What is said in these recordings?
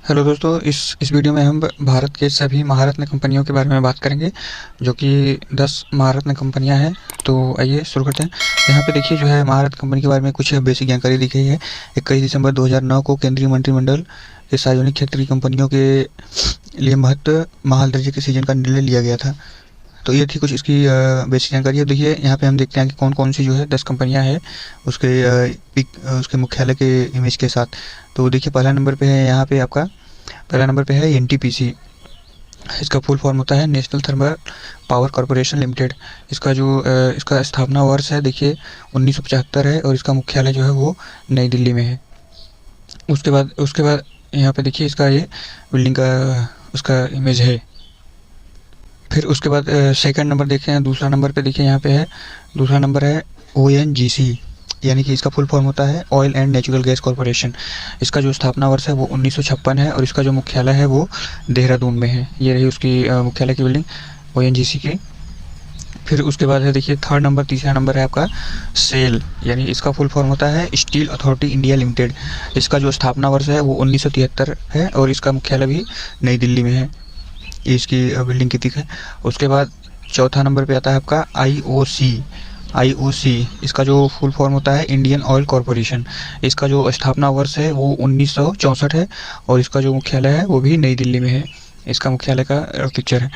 Hello दोस्तों, इस video में हम भारत के सभी महारत्न कंपनियों के बारे में बात करेंगे, जो कि 10 महारत्न कंपनियां हैं। तो आइए शुरू करते हैं। यहाँ पे देखिए जो है महारत्न कंपनी के बारे में कुछ बेसिक जानकारी दी गई है। 21 दिसंबर 2009 को केंद्रीय मंत्रिमंडल के सार्वजनिक क्षेत्र की कंपनियों के लिए महत्व महाल दर्जे के सृजन का निर्णय लिया गया था। तो ये थी कुछ इसकी बेसिक जानकारी है। देखिए यहाँ पे हम देखते हैं कि कौन कौन सी जो है 10 कंपनियां हैं उसके उसके मुख्यालय के इमेज के साथ। तो देखिए पहला नंबर पे है, यहाँ पे आपका पहला नंबर पे है एनटीपीसी। इसका फुल फॉर्म होता है national thermal power corporation limited. इसका स्थापना वर्ष है देखिए 1975 है, और इसका मुख्यालय जो है वो नई दिल्ली में है। उसके बाद यहाँ पे देखिए इसका ये बिल्डिंग का उसका इमेज है। फिर उसके बाद सेकंड नंबर देखें हैं, दूसरा नंबर पे देखिए यहाँ पे है, दूसरा नंबर है ओएनजीसी, यानी कि इसका फुल फॉर्म होता है oil and natural gas corporation. इसका जो स्थापना वर्ष है वो 1956 है, और इसका जो मुख्यालय है वो देहरादून में है। ये रही उसकी मुख्यालय की बिल्डिंग ओएनजीसी की। फिर उसके बाद है देखिए थर्ड नंबर, तीसरा नंबर है आपका सेल, यानी इसका फुल फॉर्म होता है स्टील अथॉरिटी इंडिया लिमिटेड। इसका जो स्थापना वर्ष है वो 1973 है, और इसका मुख्यालय भी नई दिल्ली में है। ये इसकी बिल्डिंग की दिख है। उसके बाद चौथा नंबर पे आता है आपका आईओसी। इसका जो फुल फॉर्म होता है इंडियन ऑयल कॉरपोरेशन। इसका जो स्थापना वर्ष है वो 1964 है, और इसका जो मुख्यालय है वो भी नई दिल्ली में है। इसका मुख्यालय का पिक्चर है।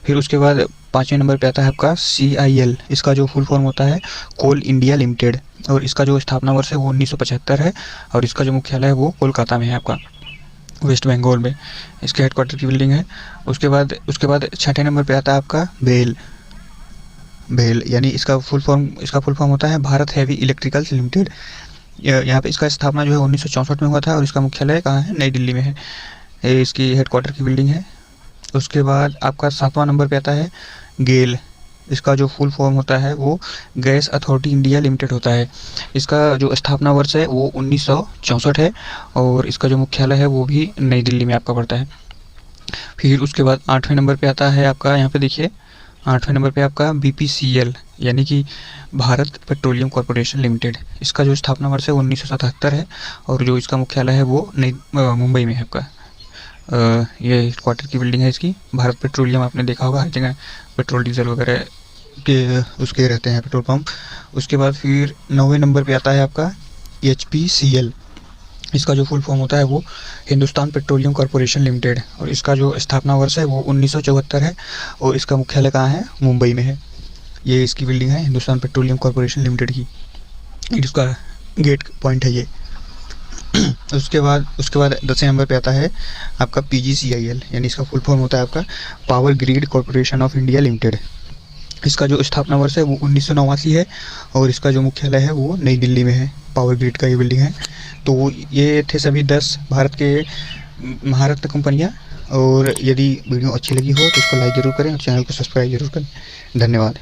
फिर उसके बाद पाँचवें नंबर पे आता है आपका CIL। इसका जो फुल फॉर्म होता है कोल इंडिया लिमिटेड, और इसका जो स्थापना वर्ष है वो 1975 है, और इसका जो मुख्यालय है वो कोलकाता में है आपका, वेस्ट बंगाल में इसके हेडक्वार्टर की बिल्डिंग है। उसके बाद छठे नंबर पे आता है आपका भेल, यानी इसका फुल फॉर्म होता है भारत हैवी इलेक्ट्रिकल्स लिमिटेड। यहाँ पे इसका स्थापना जो है 1964 में हुआ था, और इसका मुख्यालय कहाँ है, नई दिल्ली में है। ये इसकी हेडक्वार्टर की बिल्डिंग है। उसके बाद आपका सातवां नंबर पे आता है गेल। इसका जो फुल फॉर्म होता है वो गैस अथॉरिटी इंडिया लिमिटेड होता है। इसका जो स्थापना वर्ष है वो 1964 है, और इसका जो मुख्यालय है वो भी नई दिल्ली में आपका पड़ता है। फिर उसके बाद आठवें नंबर पे आता है आपका, यहाँ पे देखिए आठवें नंबर पे आपका BPCL, यानी कि भारत पेट्रोलियम कॉरपोरेशन लिमिटेड। इसका जो स्थापना वर्ष है 1977 है, और जो इसका मुख्यालय है वो नई मुंबई में है आपका। ये क्वार्टर की बिल्डिंग है इसकी। भारत पेट्रोलियम आपने देखा होगा, हर जगह पेट्रोल डीजल वगैरह के उसके रहते हैं पेट्रोल पंप। उसके बाद फिर 9वें नंबर पे आता है आपका HPCL। इसका जो फुल फॉर्म होता है वो हिंदुस्तान पेट्रोलियम कॉरपोरेशन लिमिटेड, और इसका जो स्थापना वर्ष है वो 1974 है, और इसका मुख्यालय कहाँ है, मुंबई में है। ये इसकी बिल्डिंग है हिंदुस्तान पेट्रोलियम कॉरपोरेशन लिमिटेड की। इसका गेट पॉइंट है ये। उसके बाद 10वें नंबर पे आता है आपका PGCIL, यानी इसका फुल फॉर्म होता है आपका power grid corporation of India limited. इसका जो स्थापना वर्ष है वो 1989 है, और इसका जो मुख्यालय है वो नई दिल्ली में है। पावर ग्रिड का ये बिल्डिंग है। तो ये थे सभी 10 भारत के महारत्न कंपनियां। और यदि वीडियो अच्छी लगी हो तो इसको लाइक ज़रूर करें, और चैनल को सब्सक्राइब जरूर करें। धन्यवाद।